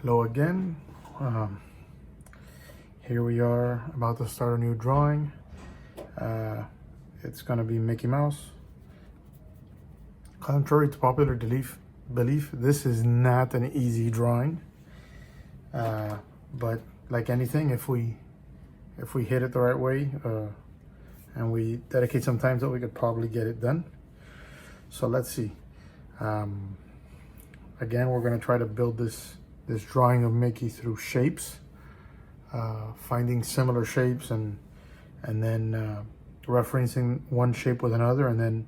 Hello again. Um, Here we are about to start a new drawing. Uh, it's gonna be Mickey Mouse. Contrary to popular belief, this is not an easy drawing. But like anything, if we hit it the right way and we dedicate some time to it, we could probably get it done. So let's see. Um, Again, we're gonna try to build this drawing of Mickey through shapes, finding similar shapes and then referencing one shape with another, and then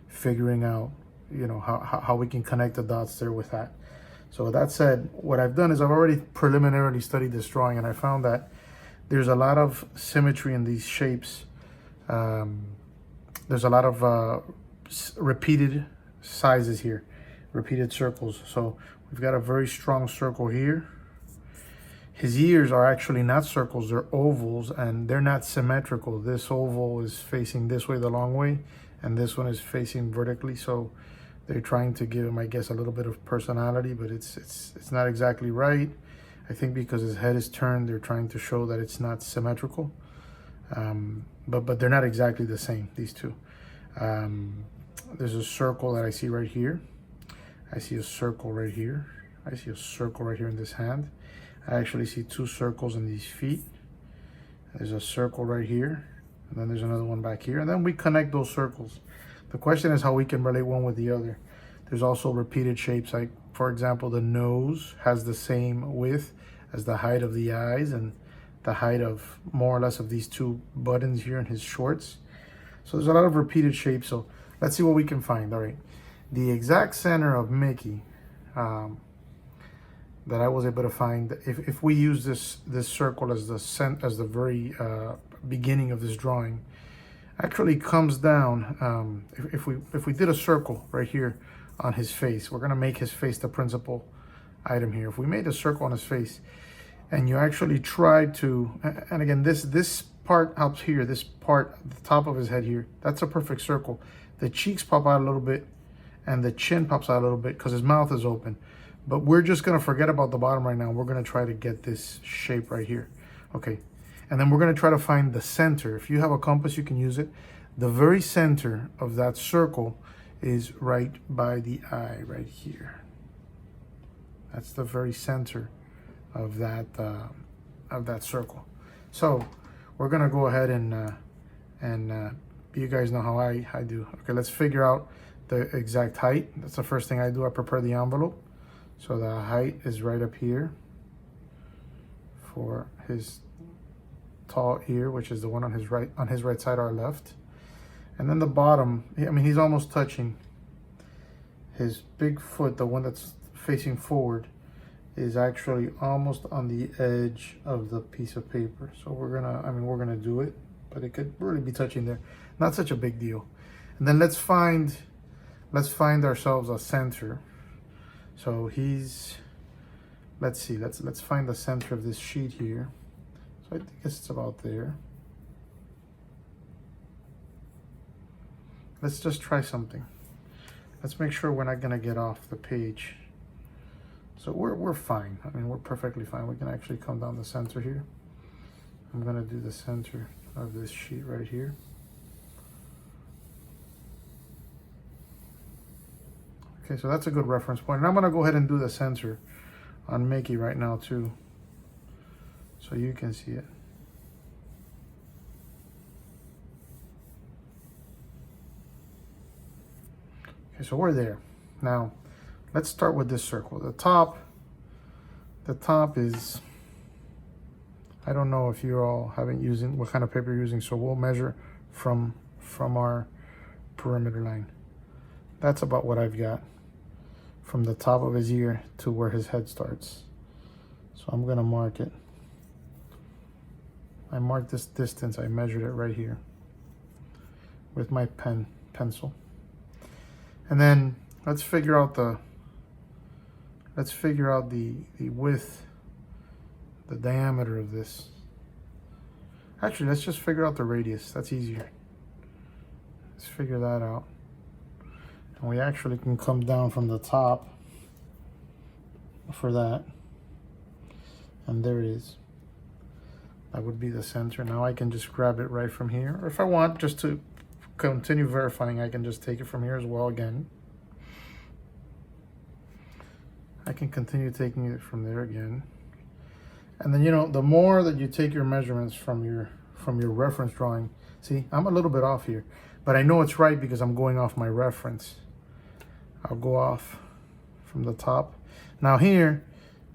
figuring out, how we can connect the dots there with that. So with that said, what I've done is I've already preliminarily studied this drawing, and I found that there's a lot of symmetry in these shapes. There's a lot of repeated sizes here, repeated circles. So we've got a very strong circle here. His ears are actually not circles, they're ovals, and they're not symmetrical. This oval is facing this way the long way, and this one is facing vertically. So they're trying to give him, I guess, a little bit of personality, but it's not exactly right. I think because his head is turned, they're trying to show that it's not symmetrical. But they're not exactly the same, these two. There's a circle that I see right here. I see a circle right here. I see a circle right here in this hand. I actually see two circles in these feet. There's a circle right here, and then there's another one back here, and then we connect those circles. The question is how we can relate one with the other. There's also repeated shapes, like, for example, the nose has the same width as the height of the eyes and the height of more or less of these two buttons here in his shorts. So there's a lot of repeated shapes. So let's see what we can find. All right, the exact center of Mickey that I was able to find, if we use this circle as the very beginning of this drawing, actually comes down. If we did a circle right here on his face, we're gonna make his face the principal item here. If we made a circle on his face, and you actually try to, and again, this part helps here, this part at the top of his head here, that's a perfect circle. The cheeks pop out a little bit, and the chin pops out a little bit because his mouth is open. But we're just gonna forget about the bottom right now. We're gonna try to get this shape right here. Okay, and then we're gonna try to find the center. If you have a compass, you can use it. The very center of that circle is right by the eye, right here. That's the very center of that circle. So we're gonna go ahead and you guys know how I do. Okay, let's figure out the exact height. That's the first thing I do. I prepare the envelope. So the height is right up here for his tall ear, which is the one on his right side, our left. And then the bottom, I mean, he's almost touching. His big foot, the one that's facing forward, is actually almost on the edge of the piece of paper. So we're gonna do it, but it could really be touching there. Not such a big deal. And then let's find ourselves a center. So let's see, let's find the center of this sheet here. So I guess it's about there. Let's just try something. Let's make sure we're not gonna get off the page. So we're fine. I mean, we're perfectly fine. We can actually come down the center here. I'm gonna do the center of this sheet right here. Okay, so that's a good reference point. And I'm gonna go ahead and do the center on Mickey right now too, so you can see it. Okay, so we're there. Now, let's start with this circle. The top is, I don't know if you're all using what kind of paper you're using, so we'll measure from our perimeter line. That's about what I've got from the top of his ear to where his head starts. So I'm gonna mark it. I marked this distance, I measured it right here with my pencil. And then let's figure out the width, the diameter of this. Actually, let's just figure out the radius. That's easier. Let's figure that out. And we actually can come down from the top for that. And there it is. That would be the center. Now I can just grab it right from here. Or if I want just to continue verifying, I can just take it from here as well again. I can continue taking it from there again. And then, you know, the more that you take your measurements from your reference drawing, see, I'm a little bit off here, but I know it's right because I'm going off my reference. I'll go off from the top. Now here,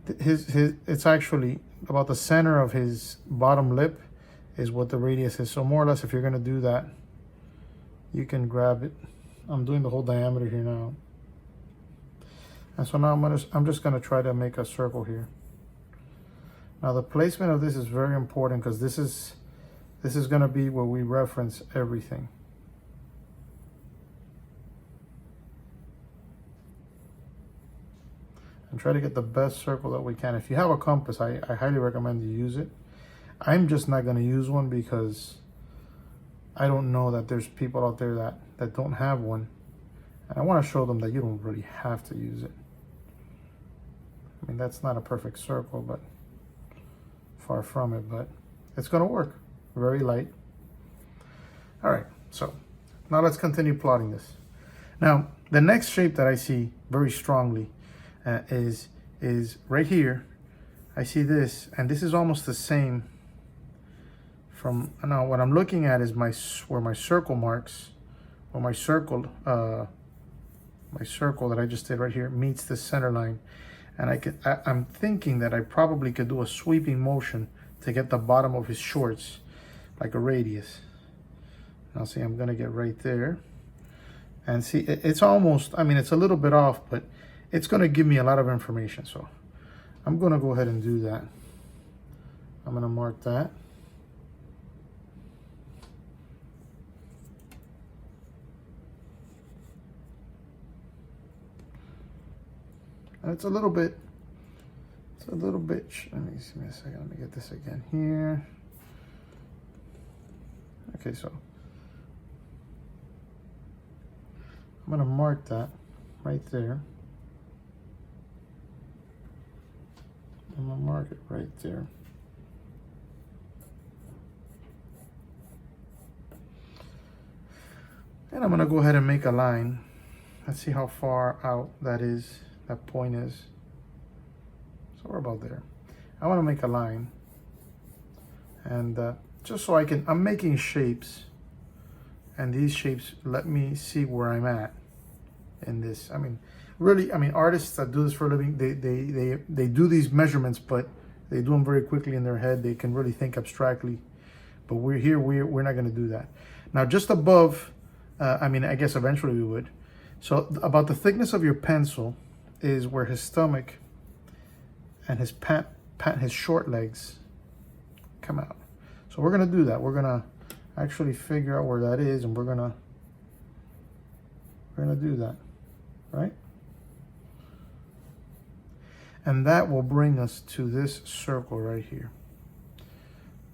it's actually about the center of his bottom lip is what the radius is. So more or less, if you're gonna do that, you can grab it. I'm doing the whole diameter here now. And so now I'm just gonna try to make a circle here. Now the placement of this is very important because this is gonna be where we reference everything. And try to get the best circle that we can. If you have a compass, I highly recommend you use it. I'm just not gonna use one because I don't know that there's people out there that don't have one. And I wanna show them that you don't really have to use it. I mean, that's not a perfect circle, but far from it, but it's gonna work. Very light. All right, so now let's continue plotting this. Now, the next shape that I see very strongly is right here. I see this, and this is almost the same from, now what I'm looking at is where my circle marks, or my circle that I just did right here meets the center line. And I'm thinking that I probably could do a sweeping motion to get the bottom of his shorts, like a radius. Now see, I'm gonna get right there. And see, it's almost, I mean, it's a little bit off, but it's gonna give me a lot of information. So I'm gonna go ahead and do that. I'm gonna mark that. And it's a little bit, let me see a second, let me get this again here. Okay, so I'm gonna mark that right there. I'm gonna mark it right there. And I'm gonna go ahead and make a line. Let's see how far out that point is. So we're about there. I wanna make a line. And just so I'm making shapes. And these shapes let me see where I'm at in this. I mean, really, I mean, artists that do this for a living, they do these measurements, but they do them very quickly in their head. They can really think abstractly. But we're not gonna do that. Now, just above, I mean, I guess eventually we would. So about the thickness of your pencil is where his stomach and his his short legs come out. So we're gonna do that. We're gonna actually figure out where that is, and we're gonna do that, right? And that will bring us to this circle right here.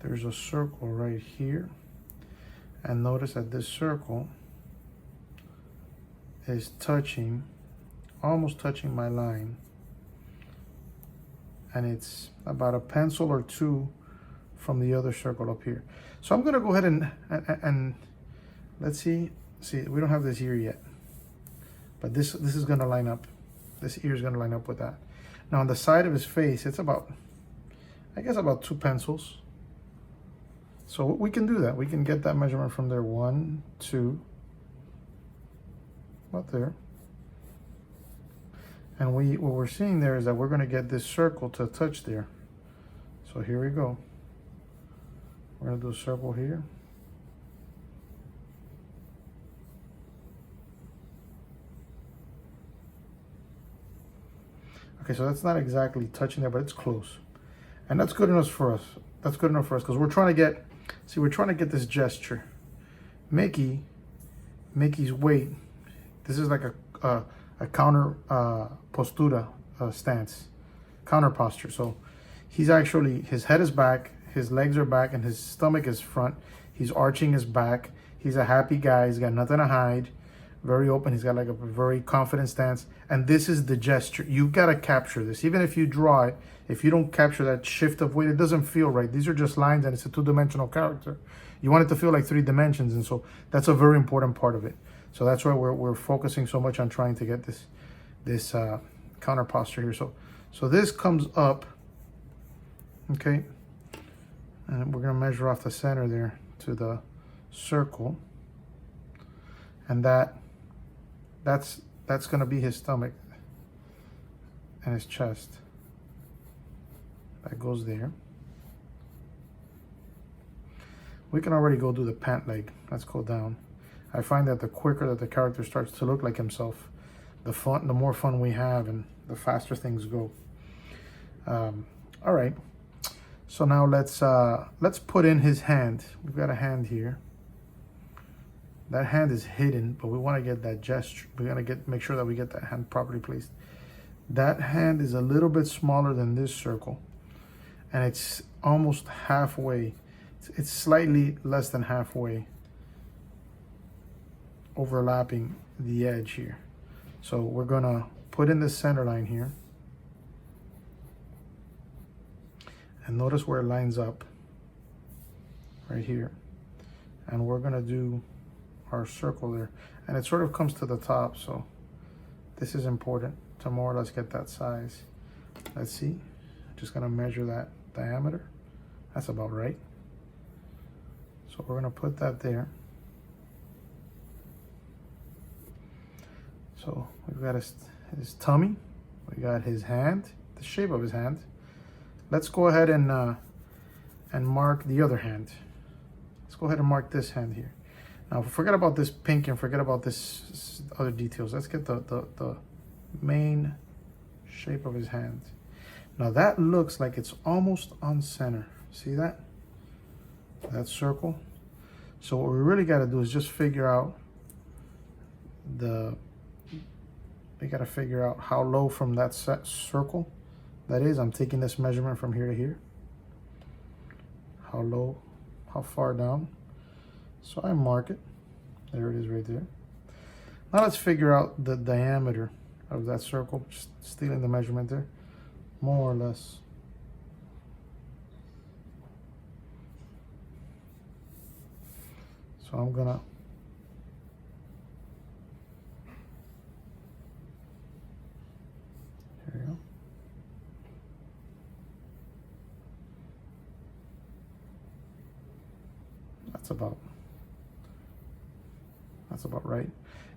There's a circle right here, and notice that this circle is almost touching my line, and it's about a pencil or two from the other circle up here. So I'm gonna go ahead and let's see, we don't have this ear yet, but this is gonna line up. This ear is gonna line up with that. Now on the side of his face, it's about, I guess about 2 pencils. So we can do that. We can get that measurement from there. 1, 2, about there. And what we're seeing there is that we're gonna get this circle to touch there. So here we go. We're gonna do a circle here. Okay, so that's not exactly touching there, but it's close. And that's good enough for us. That's good enough for us because we're trying to get, we're trying to get this gesture. Mickey's weight, this is like a counter postura stance, counter posture. So he's actually, his head is back, his legs are back, and his stomach is front. He's arching his back. He's a happy guy. He's got nothing to hide, very open. He's got like a very confident stance. And this is the gesture. You've got to capture this. Even if you draw it, if you don't capture that shift of weight, it doesn't feel right. These are just lines and it's a two-dimensional character. You want it to feel like 3 dimensions. And so that's a very important part of it. So that's why we're focusing so much on trying to get this counter posture here. So this comes up, okay? And we're gonna measure off the center there to the circle. And that's gonna be his stomach and his chest. That goes there. We can already go do the pant leg. Let's go down. I find that the quicker that the character starts to look like himself, the more fun we have and the faster things go. All right. So now let's put in his hand. We've got a hand here. That hand is hidden, but we want to get that gesture. We're gonna make sure that we get that hand properly placed. That hand is a little bit smaller than this circle, and it's almost halfway. It's slightly less than halfway, overlapping the edge here. So we're gonna put in the center line here, and notice where it lines up right here, and we're gonna do our circle there, and it sort of comes to the top. So this is important to more or less get that size. Let's see, just gonna measure that diameter. That's about right. So we're gonna put that there. So we've got his tummy, we got his hand, the shape of his hand. Let's go ahead and mark the other hand. Let's go ahead and mark this hand here. Now forget about this pink and forget about this other details. Let's get the main shape of his hand. Now that looks like it's almost on center. See that? That circle. So what we really got to do is just figure out we got to figure out how low from that set circle that is. I'm taking this measurement from here to here. How low, how far down. So I mark it. There it is right there. Now let's figure out the diameter of that circle, just stealing the measurement there, more or less. So I'm gonna here we go. That's about right.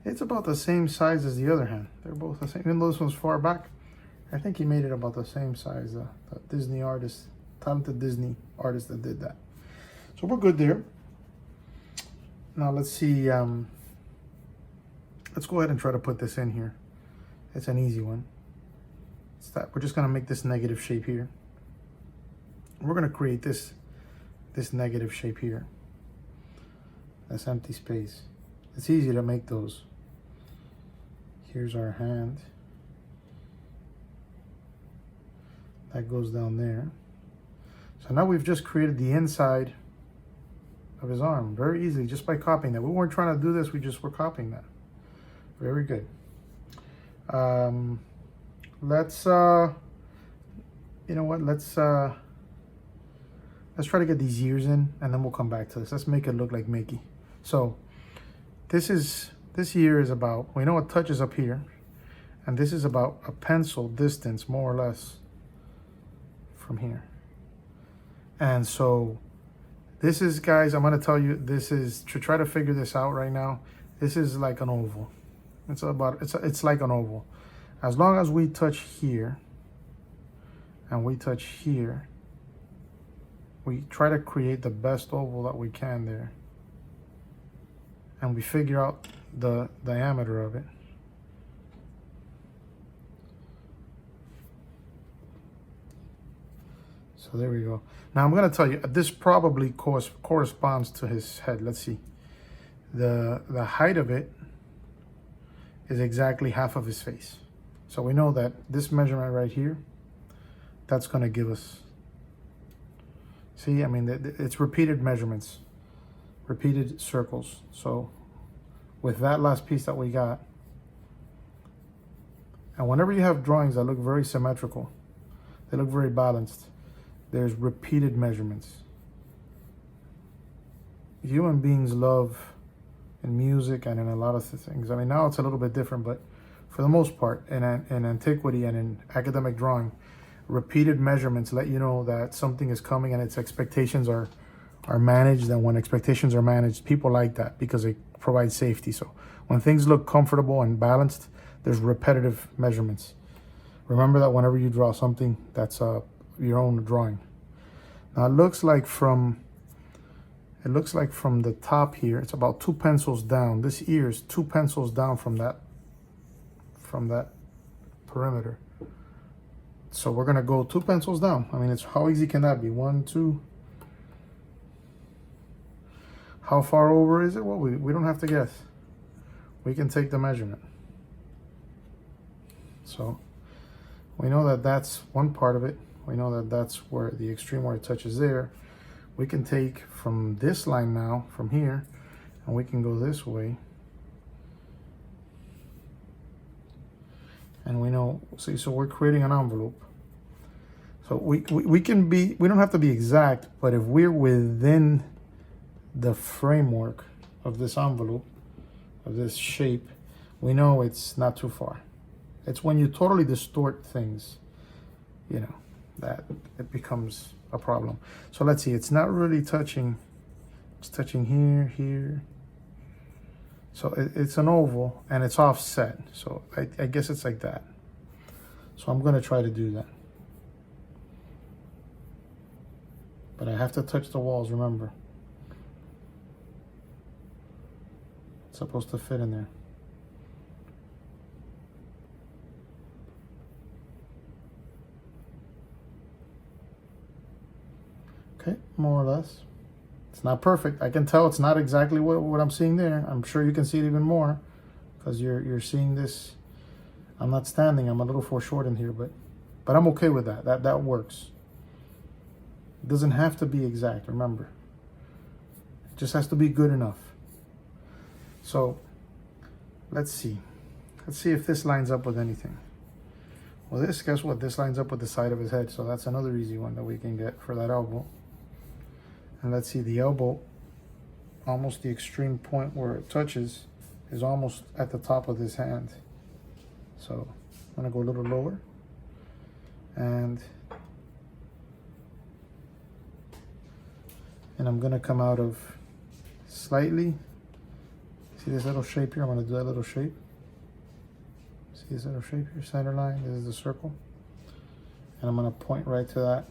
It's about the same size as the other hand. They're both the same. Even though this one's far back, I think he made it about the same size. The Disney artist, talented Disney artist that did that. So we're good there. Now let's see. Let's go ahead and try to put this in here. It's an easy one. It's that we're just gonna make this negative shape here. We're gonna create this negative shape here. That's empty space. It's easy to make those. Here's our hand. That goes down there. So now we've just created the inside of his arm very easily just by copying that. We weren't trying to do this, we just were copying that. Very good. Let's you know what, let's try to get these ears in and then we'll come back to this. Let's make it look like Mickey. So this ear is about, we know it touches up here, and this is about a pencil distance more or less from here. And so this is, guys, I'm gonna tell you, this is, to try to figure this out right now, this is like an oval. It's like an oval. As long as we touch here and we touch here, we try to create the best oval that we can there. And we figure out the diameter of it. So there we go. Now I'm gonna tell you, this probably corresponds to his head. Let's see. The height of it is exactly half of his face. So we know that this measurement right here, that's gonna give us, see, I mean, it's repeated measurements, repeated circles. So with that last piece that we got. And whenever you have drawings that look very symmetrical, they look very balanced, there's repeated measurements. Human beings love, in music and in a lot of things, I mean, now it's a little bit different, but for the most part, in antiquity and in academic drawing, repeated measurements let you know that something is coming and its expectations are managed. And when expectations are managed, people like that because it provides safety. So when things look comfortable and balanced, there's repetitive measurements. Remember that whenever you draw something, that's your own drawing. Now it looks like from the top here, it's about 2 pencils down. This ear is 2 pencils down from that perimeter. So we're gonna go 2 pencils down. I mean, it's how easy can that be? 1, 2. How far over is it? Well, we don't have to guess. We can take the measurement. So we know that that's one part of it. We know that that's where the extreme where it touches there. We can take from this line now, from here, and we can go this way. And we know, see, so we're creating an envelope. So we don't have to be exact, but if we're within the framework of this envelope, of this shape, we know it's not too far. It's when you totally distort things, you know, that it becomes a problem. So let's see, it's not really touching, it's touching here, here. So it's an oval and it's offset. So I guess it's like that. So I'm gonna try to do that. But I have to touch the walls, remember. It's supposed to fit in there. Okay, more or less. It's not perfect. I can tell it's not exactly what I'm seeing there. I'm sure you can see it even more because you're seeing this. I'm not standing. I'm a little foreshortened here, but I'm okay with that. That works. It doesn't have to be exact, remember. It just has to be good enough. So let's see. Let's see if this lines up with anything. Well, guess what? This lines up with the side of his head. So that's another easy one that we can get for that elbow. And let's see, the elbow, almost the extreme point where it touches, is almost at the top of his hand. So I'm gonna go a little lower. And I'm gonna come out of slightly. See this little shape here? I'm gonna do that little shape. See this little shape here, center line, this is the circle. And I'm gonna point right to that.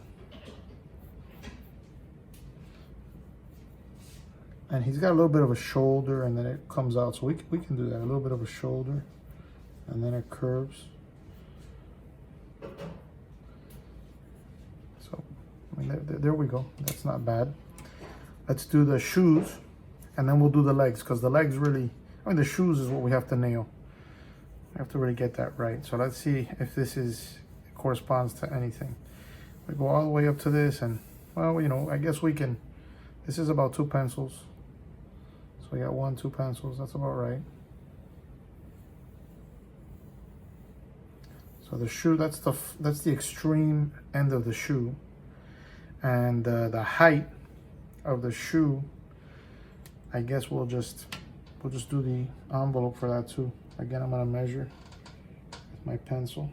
And he's got a little bit of a shoulder and then it comes out. So we can do that, a little bit of a shoulder and then it curves. So I mean, there we go, that's not bad. Let's do the shoes and then we'll do the legs because the legs really, I mean the shoes is what we have to nail. We have to really get that right. So let's see if this corresponds to anything. We go all the way up to this and, well, you know, I guess we can, this is about 2 pencils. So we got 1, 2 pencils, that's about right. So the shoe, that's the extreme end of the shoe. And the height of the shoe, I guess we'll just do the envelope for that too. Again, I'm gonna measure with my pencil.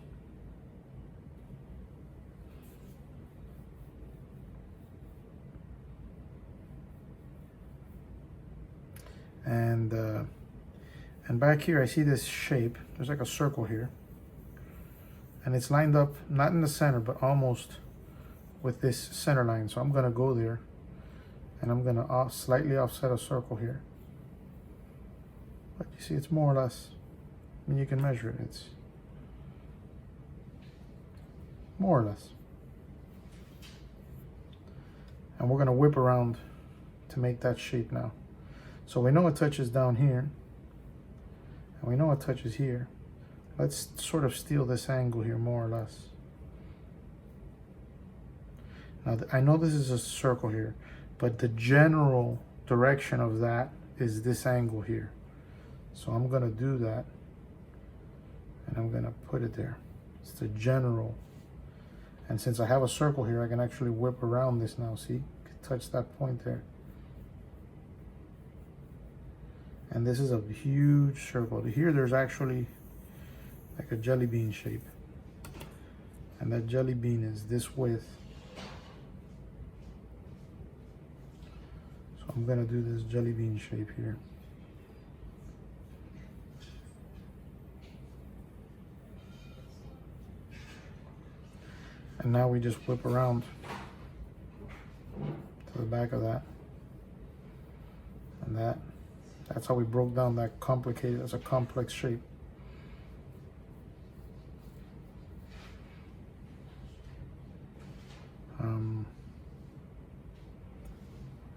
And back here, I see this shape. There's like a circle here. And it's lined up, not in the center, but almost with this center line. So I'm gonna go there and I'm gonna slightly offset a circle here. But you see, it's more or less, I mean, you can measure it. It's more or less. And we're gonna whip around to make that shape now. So we know it touches down here, and we know it touches here. Let's sort of steal this angle here, more or less. Now, I know this is a circle here, but the general direction of that is this angle here. So I'm gonna do that, and I'm gonna put it there. It's the general. And since I have a circle here, I can actually whip around this now. See, touch that point there. And this is a huge circle. Here there's actually like a jelly bean shape. And that jelly bean is this width. So I'm gonna do this jelly bean shape here. And now we just whip around to the back of that. And that's how we broke down that complicated, that's a complex shape.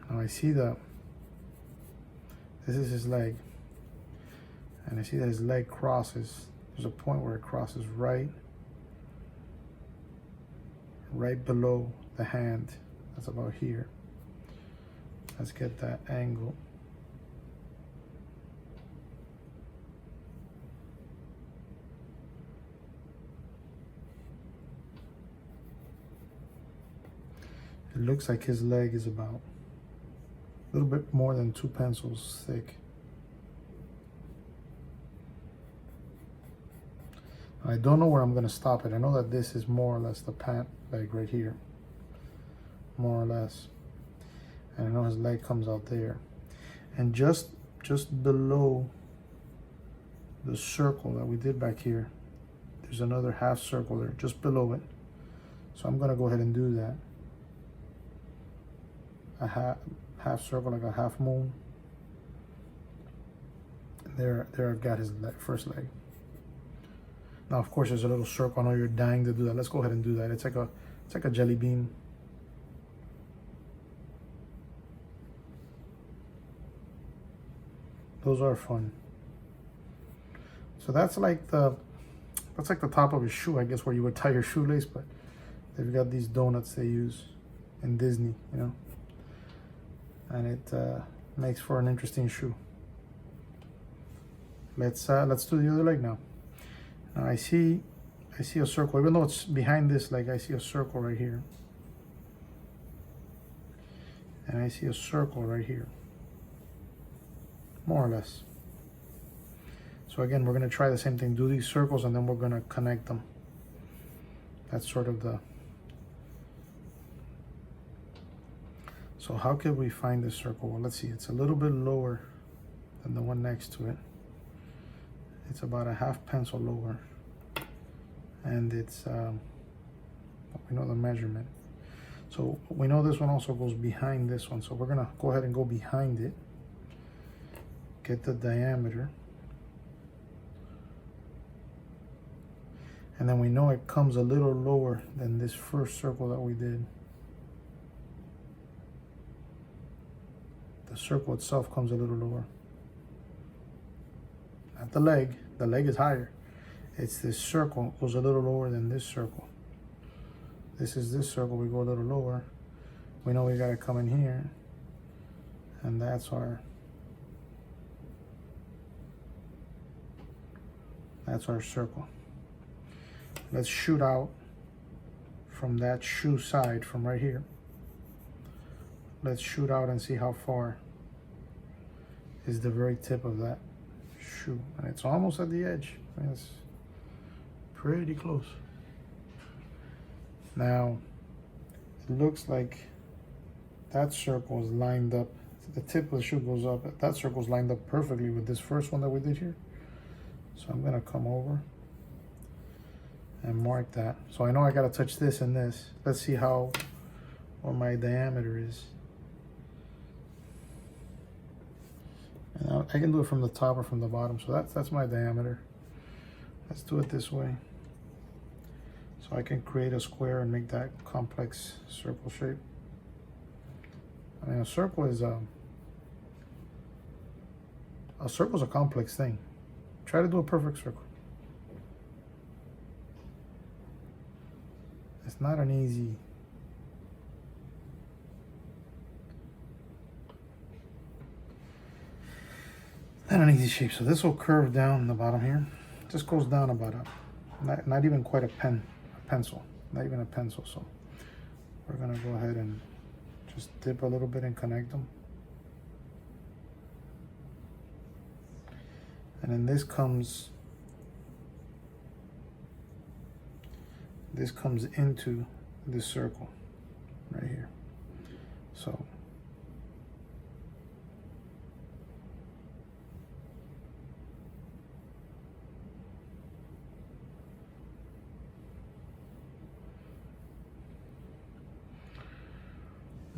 Now I see that this is his leg. And I see that his leg crosses. There's a point where it crosses right below the hand. That's about here. Let's get that angle. It looks like his leg is about a little bit more than 2 pencils thick. I don't know where I'm gonna stop it. I know that this is more or less the pant leg right here, more or less. And I know his leg comes out there. And just below the circle that we did back here, there's another half circle there, just below it. So I'm gonna go ahead and do that. A half circle, like a half moon. There I've got his first leg. Now, of course, there's a little circle. I know you're dying to do that. Let's go ahead and do that. It's like a jelly bean. Those are fun. So that's like the top of his shoe, I guess, where you would tie your shoelace. But they've got these donuts they use in Disney, you know, and it makes for an interesting shoe. Let's do the other leg now. Now I see a circle, even though it's behind this leg. I see a circle right here, and I see a circle right here, more or less. So again, we're gonna try the same thing. Do these circles, and then we're gonna connect them. That's sort of the. So how can we find this circle? Well, let's see. It's a little bit lower than the one next to it. It's about a half pencil lower, and it's we know the measurement. So we know this one also goes behind this one. So we're gonna go ahead and go behind it, get the diameter, and then we know it comes a little lower than this first circle that we did. The circle itself comes a little lower. Not the leg is higher. It's this circle goes a little lower than this circle. This is this circle, we go a little lower. We know we gotta come in here, and that's our circle. Let's shoot out from that shoe side, from right here. Let's shoot out and see how far is the very tip of that shoe. And it's almost at the edge. I mean, it's pretty close. Now, it looks like that circle is lined up. The tip of the shoe goes up. That circle's lined up perfectly with this first one that we did here. So I'm gonna come over and mark that. So I know I gotta touch this and this. Let's see what my diameter is. And I can do it from the top or from the bottom. So that's my diameter. Let's do it this way. So I can create a square and make that complex circle shape. I mean, a circle is a complex thing. Try to do a perfect circle. It's not an easy. Not an easy shape. So this will curve down the bottom here. Just goes down about not even quite a pencil, not even a pencil. So we're gonna go ahead and just dip a little bit and connect them. And then this comes into this circle right here. So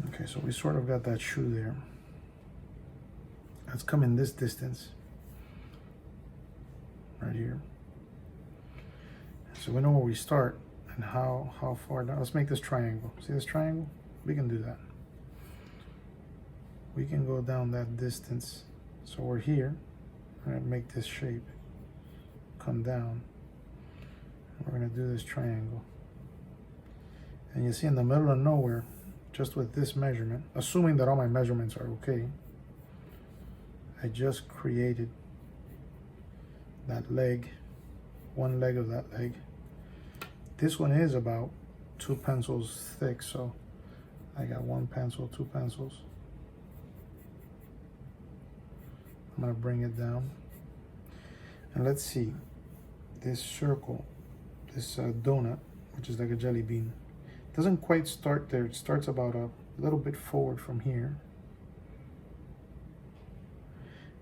okay, so we sort of got that shoe there. Let's come in this distance right here. So we know where we start and how far down. Let's make this triangle. See this triangle? We can do that. We can go down that distance. So we're here. I'm gonna make this shape come down. We're gonna do this triangle. And you see in the middle of nowhere, just with this measurement, assuming that all my measurements are okay, I just created that leg, one leg of that leg. This one is about 2 pencils thick, so I got 1 pencil, 2 pencils. I'm gonna bring it down. And let's see, this circle, this donut, which is like a jelly bean, doesn't quite start there. It starts about a little bit forward from here.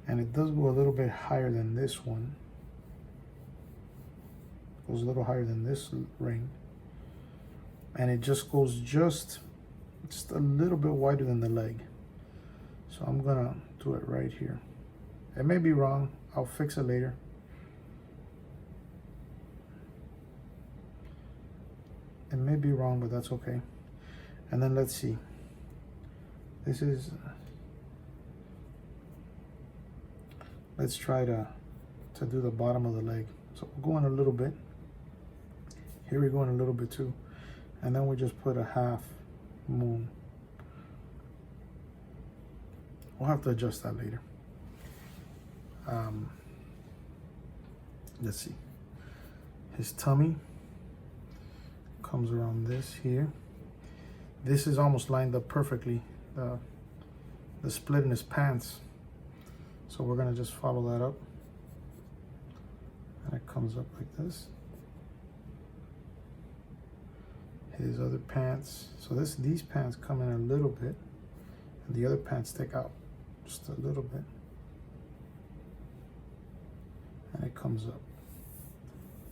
And it does go a little bit higher than this one. Goes a little higher than this ring. And it just goes just a little bit wider than the leg. So I'm gonna do it right here. It may be wrong, I'll fix it later. It may be wrong, but that's okay. And then let's see. This is, let's try to do the bottom of the leg. So we'll go in a little bit. Here we go in a little bit too. And then we just put a half moon. We'll have to adjust that later. Let's see. His tummy comes around this here. This is almost lined up perfectly, the split in his pants. So we're gonna just follow that up. And it comes up like this. His other pants, so these pants come in a little bit, and the other pants stick out just a little bit. And it comes up.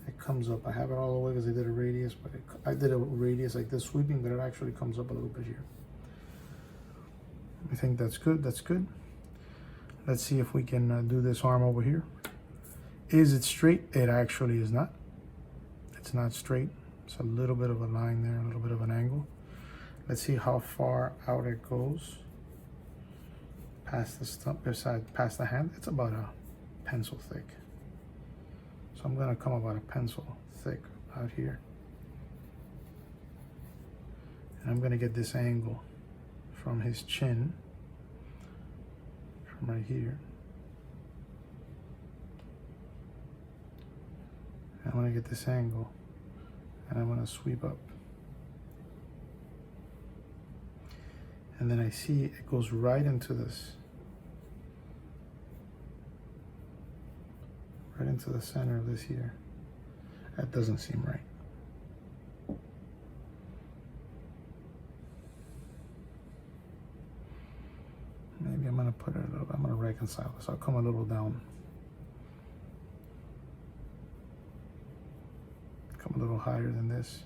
It comes up. I have it all the way because I did a radius, but I did a radius like this sweeping, but it actually comes up a little bit here. I think that's good. That's good. Let's see if we can do this arm over here. Is it straight? It actually is not. It's not straight. It's a little bit of a line there, a little bit of an angle. Let's see how far out it goes. Past the stump, past the hand. It's about a pencil thick. So I'm gonna come about a pencil thick out here. And I'm gonna get this angle from his chin, from right here. I'm gonna get this angle and I'm gonna sweep up. And then I see it goes right into this. Right into the center of this here. That doesn't seem right. Maybe I'm gonna put it a little, I'm gonna reconcile this. I'll come a little down. Come a little higher than this.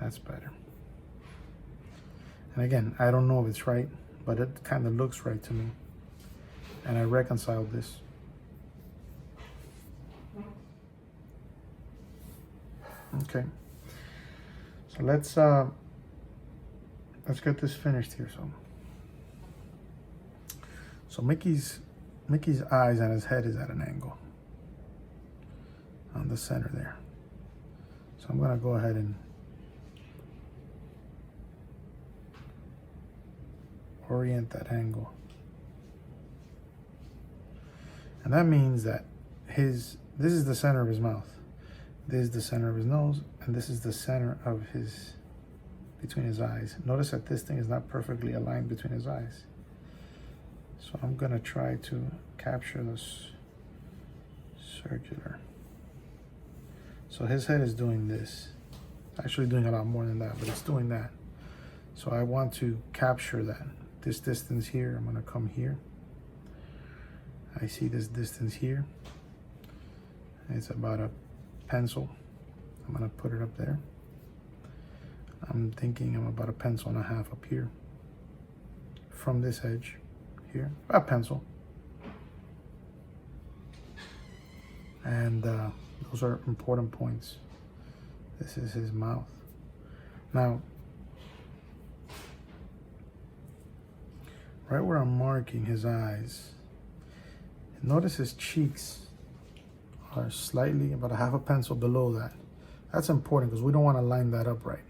That's better. And again, I don't know if it's right, but it kind of looks right to me. And I reconciled this. Okay. So let's get this finished here. So Mickey's eyes and his head is at an angle on the center there. So I'm gonna go ahead and orient that angle. And that means that this is the center of his mouth. This is the center of his nose, and this is the center of between his eyes. Notice that this thing is not perfectly aligned between his eyes. So I'm gonna try to capture this circular. So his head is doing this. Actually doing a lot more than that, but it's doing that. So I want to capture that. This distance here, I'm gonna come here. I see this distance here. It's about a pencil. I'm gonna put it up there. I'm thinking I'm about a pencil and a half up here. From this edge here, a pencil. And those are important points. This is his mouth. Now, right where I'm marking his eyes, notice his cheeks are slightly about a half a pencil below that. That's important because we don't want to line that up right.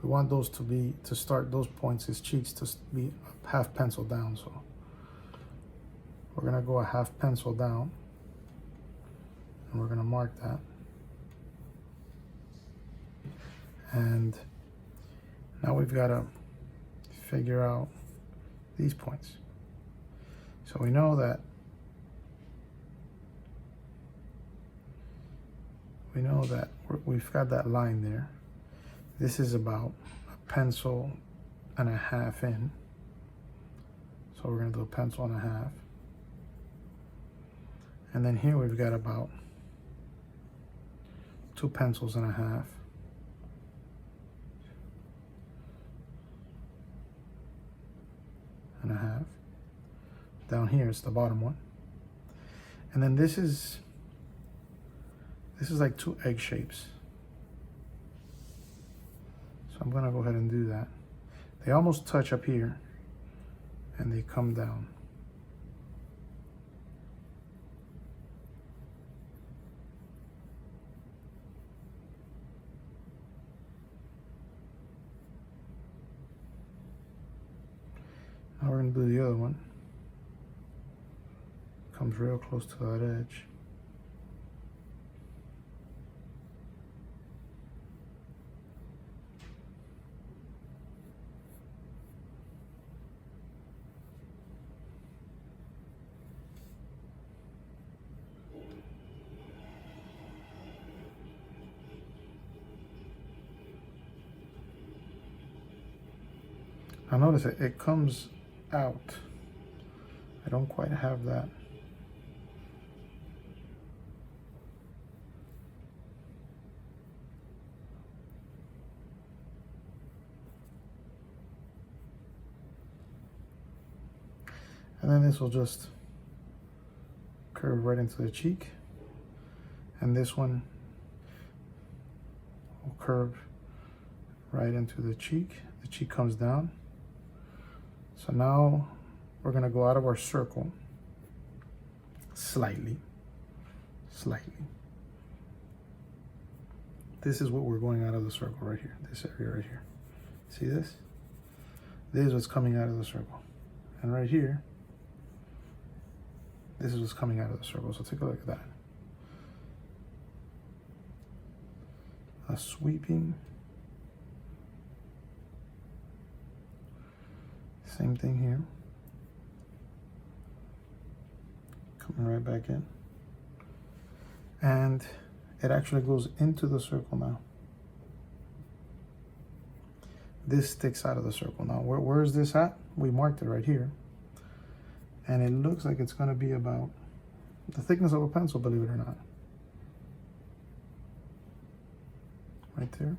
We want those to start those points, his cheeks, to be a half pencil down. So we're gonna go a half pencil down, and we're gonna mark that. And now we've got to figure out these points. So we know that we've got that line there. This is about a pencil and a half in. So we're going to do a pencil and a half. And then here we've got about 2 pencils and a half. And a half. Down here is the bottom one. And then this is like 2 egg shapes. So I'm gonna go ahead and do that. They almost touch up here and they come down. Now we're gonna do the other one. Comes real close to that edge. Now notice it comes out. I don't quite have that. And then this will just curve right into the cheek. And this one will curve right into the cheek. The cheek comes down. So now we're gonna go out of our circle slightly. This is what we're going out of the circle right here, this area right here. See this? This is what's coming out of the circle. And right here, this is what's coming out of the circle. So take a look at that. A sweeping. Same thing here. Coming right back in. And it actually goes into the circle now. This sticks out of the circle. Now, where is this at? We marked it right here. And it looks like it's going to be about the thickness of a pencil, believe it or not. Right there.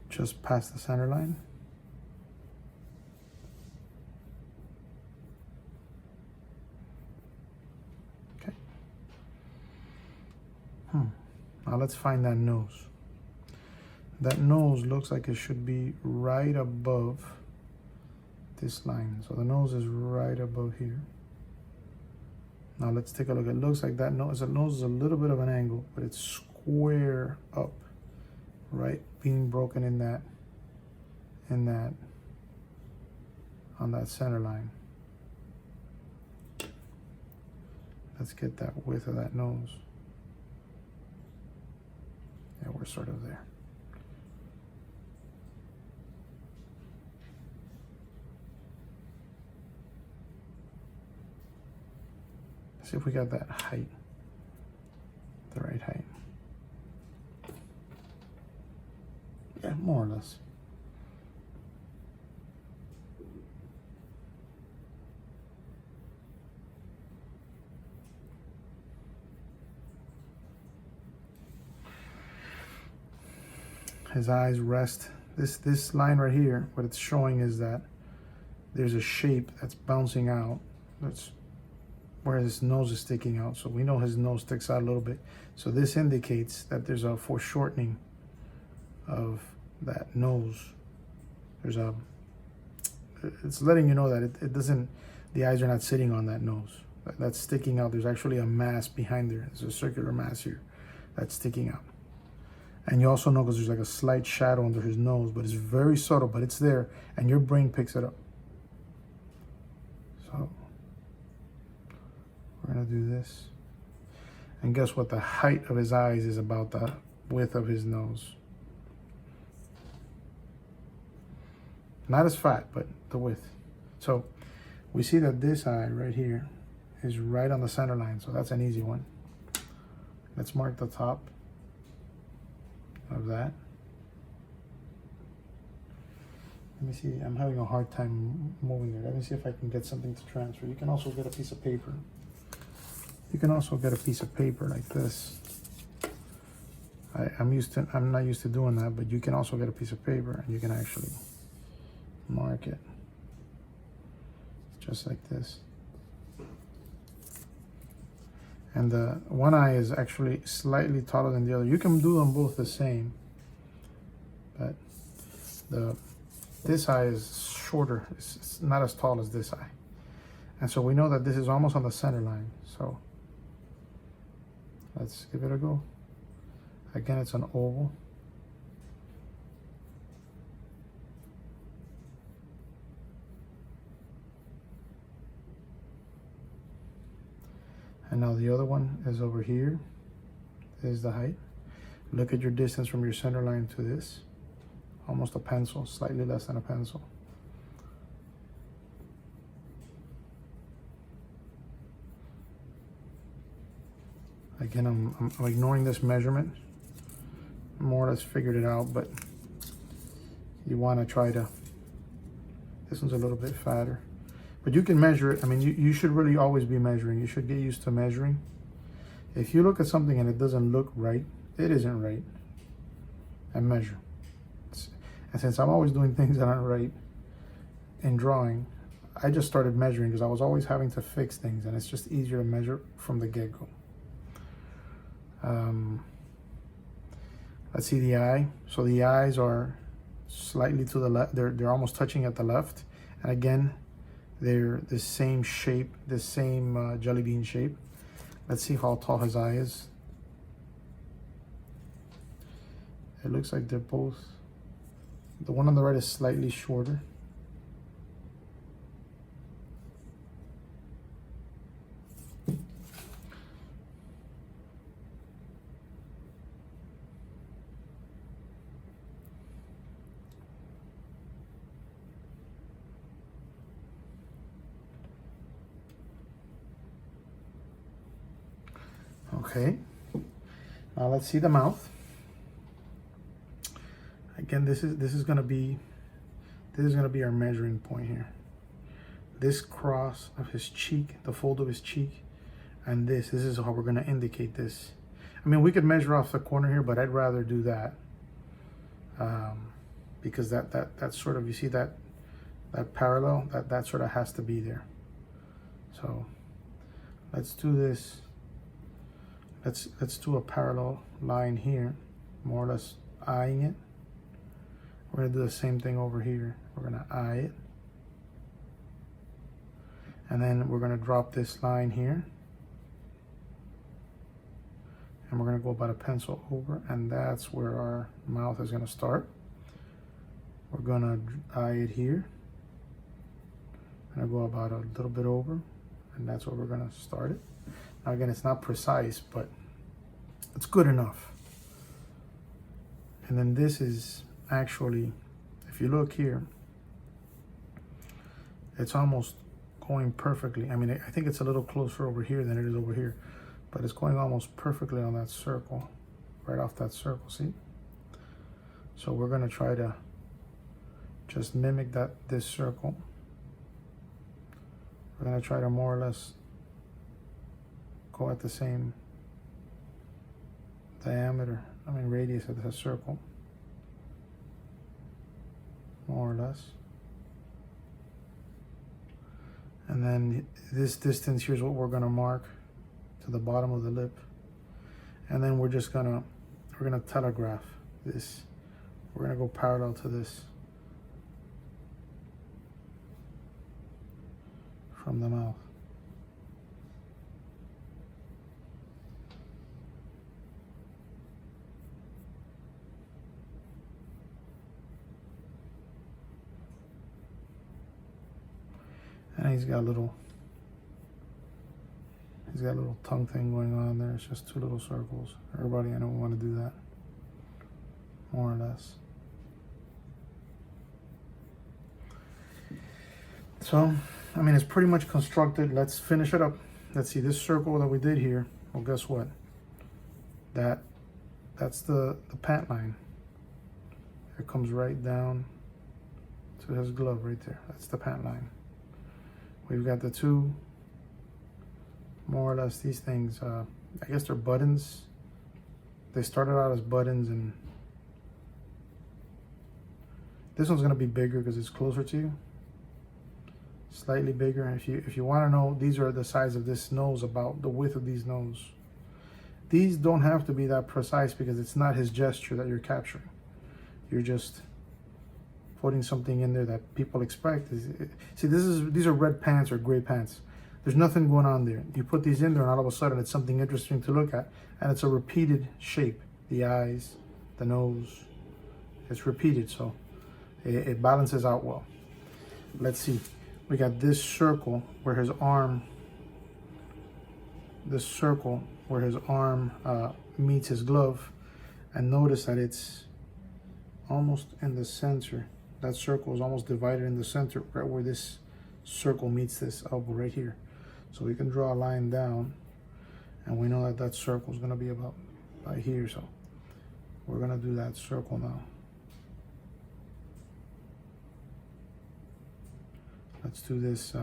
Just past the center line. Okay. Now let's find that nose. That nose looks like it should be right above this line. So the nose is right above here. Now let's take a look. It looks like that nose is a little bit of an angle, but it's square up, right? Being broken in that, on that center line. Let's get that width of that nose. Yeah, we're sort of there. Let's see if we got that height, the right height. Yeah, more or less. His eyes rest. This line right here, what it's showing is that there's a shape that's bouncing out. That's where his nose is sticking out. So we know his nose sticks out a little bit. So this indicates that there's a foreshortening of that nose. It's letting you know that it doesn't, the eyes are not sitting on that nose. That's sticking out. There's actually a mass behind there. There's a circular mass here that's sticking out. And you also know because there's like a slight shadow under his nose, but it's very subtle, but it's there, and your brain picks it up. So we're gonna do this. And guess what? The height of his eyes is about the width of his nose. Not as fat, but the width. So we see that this eye right here is right on the center line, so that's an easy one. Let's mark the top of that. Let me see, I'm having a hard time moving there. Let me see if I can get something to transfer. You can also get a piece of paper. You can also get a piece of paper like this. I'm not used to doing that, but you can also get a piece of paper and you can actually mark it. Just like this. And the one eye is actually slightly taller than the other. You can do them both the same, but this eye is shorter. It's not as tall as this eye. And so we know that this is almost on the center line. So let's give it a go. Again, it's an oval. And now the other one is over here. This is the height. Look at your distance from your center line to this. Almost a pencil, slightly less than a pencil. Again, I'm ignoring this measurement. More or less figured it out, but you want to try to, this one's a little bit fatter. But you can measure it. I mean, you should really always be measuring. You should get used to measuring. If you look at something and it doesn't look right, it isn't right. And measure. And since I'm always doing things that aren't right in drawing, I just started measuring because I was always having to fix things, and it's just easier to measure from the get-go. Let's see the eye. So the eyes are slightly to the left. They're almost touching at the left. And again, they're the same shape, the same jelly bean shape. Let's see how tall his eye is. It looks like they're both, the one on the right is slightly shorter. Okay, now let's see the mouth. Again, this is gonna be our measuring point here. This cross of his cheek, the fold of his cheek, and this is how we're gonna indicate this. I mean, we could measure off the corner here, but I'd rather do that because that sort of, you see that parallel, that sort of has to be there. So let's do this. Let's do a parallel line here, more or less eyeing it. We're gonna do the same thing over here. We're gonna eye it. And then we're gonna drop this line here. And and we're gonna go about a pencil over, and that's where our mouth is gonna start. We're gonna eye it here. I'm gonna go about a little bit over, and that's where we're gonna start it. Now again, it's not precise, but it's good enough. And then this is actually, if you look here, it's almost going perfectly. I mean, I think it's a little closer over here than it is over here, but it's going almost perfectly on that circle, right off that circle, see? So we're gonna try to just mimic this circle. We're gonna try to more or less go at the same diameter, radius of the circle, more or less. And then this distance here is what we're gonna mark to the bottom of the lip. And then we're gonna telegraph this. We're gonna go parallel to this from the mouth. And he's got a little tongue thing going on there. It's just two little circles. Everybody, I don't want to do that, more or less. So, it's pretty much constructed. Let's finish it up. Let's see, this circle that we did here, well, guess what? That's the pant line. It comes right down to his glove right there. That's the pant line. We've got the two, more or less, these things, I guess they're buttons. They started out as buttons, and this one's gonna be bigger because it's closer to you. Slightly bigger. And if you want to know, these are the size of this nose, about the width of these nose. These don't have to be that precise because it's not his gesture that you're capturing. You're just putting something in there that people expect. See, these are red pants or gray pants. There's nothing going on there. You put these in there and all of a sudden it's something interesting to look at, and it's a repeated shape. The eyes, the nose, it's repeated, so it balances out well. Let's see. We got this circle where his arm, meets his glove, and notice that it's almost in the center. That circle is almost divided in the center, right where this circle meets this elbow right here. So we can draw a line down, and we know that circle is gonna be about by here. So we're gonna do that circle now. Let's do this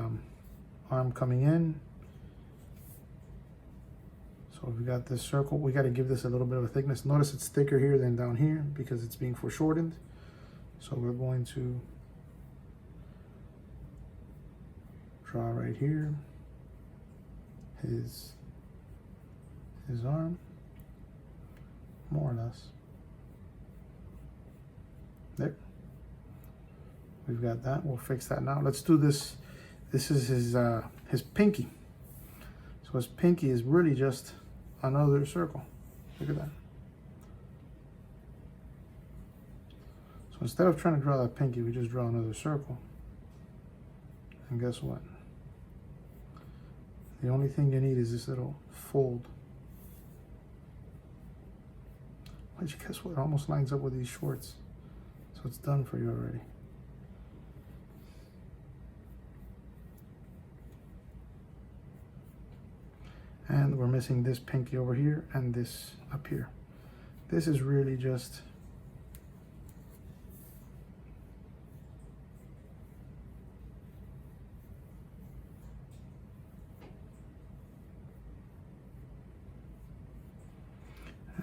arm coming in. So we got this circle. We got to give this a little bit of a thickness. Notice it's thicker here than down here because it's being foreshortened. So we're going to draw right here his arm, more or less. There. We've got that. We'll fix that now. Let's do this. This is his pinky. So his pinky is really just another circle. Look at that. So instead of trying to draw that pinky, we just draw another circle. And guess what? The only thing you need is this little fold. But you guess what? It almost lines up with these shorts. So it's done for you already. And we're missing this pinky over here and this up here. This is really just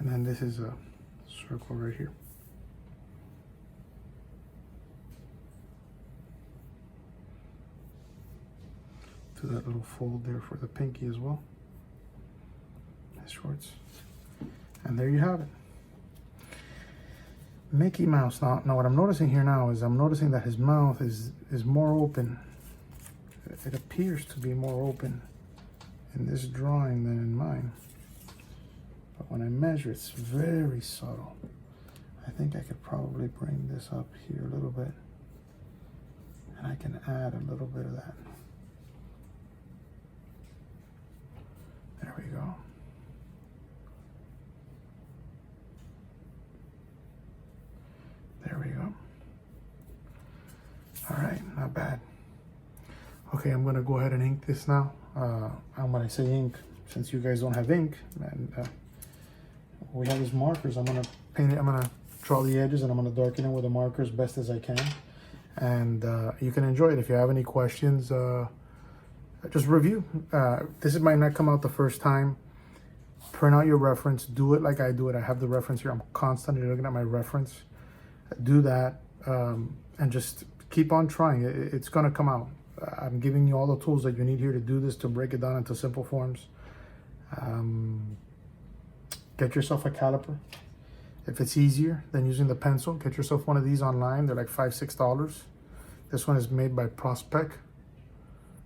and then this is a circle right here. Do that little fold there for the pinky as well. Shorts. And there you have it. Mickey Mouse. Now what I'm noticing here now is I'm noticing that his mouth is more open. It appears to be more open in this drawing than in mine. But when I measure, it's very subtle. I think I could probably bring this up here a little bit. And I can add a little bit of that. There we go. There we go. All right, not bad. Okay, I'm gonna go ahead and ink this now. And when I say ink, since you guys don't have ink, and we have these markers, I'm gonna paint it, I'm gonna draw the edges and I'm gonna darken it with the markers best as I can. And you can enjoy it. If you have any questions, just review. This might not come out the first time. Print out your reference, do it like I do it. I have the reference here. I'm constantly looking at my reference. Do that, and just keep on trying. It's gonna come out. I'm giving you all the tools that you need here to do this, to break it down into simple forms. Get yourself a caliper. If it's easier than using the pencil, get yourself one of these online. They're like $5, $6. This one is made by Prospec.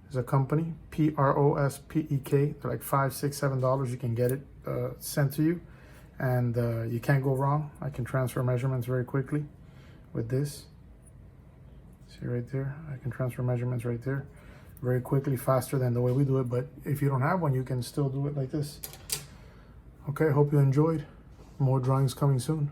It's a company, Prospek. They're like $5, $6, $7. You can get it sent to you, and you can't go wrong. I can transfer measurements very quickly with this. See right there, I can transfer measurements right there very quickly, faster than the way we do it. But if you don't have one, you can still do it like this. Okay, hope you enjoyed. More drawings coming soon.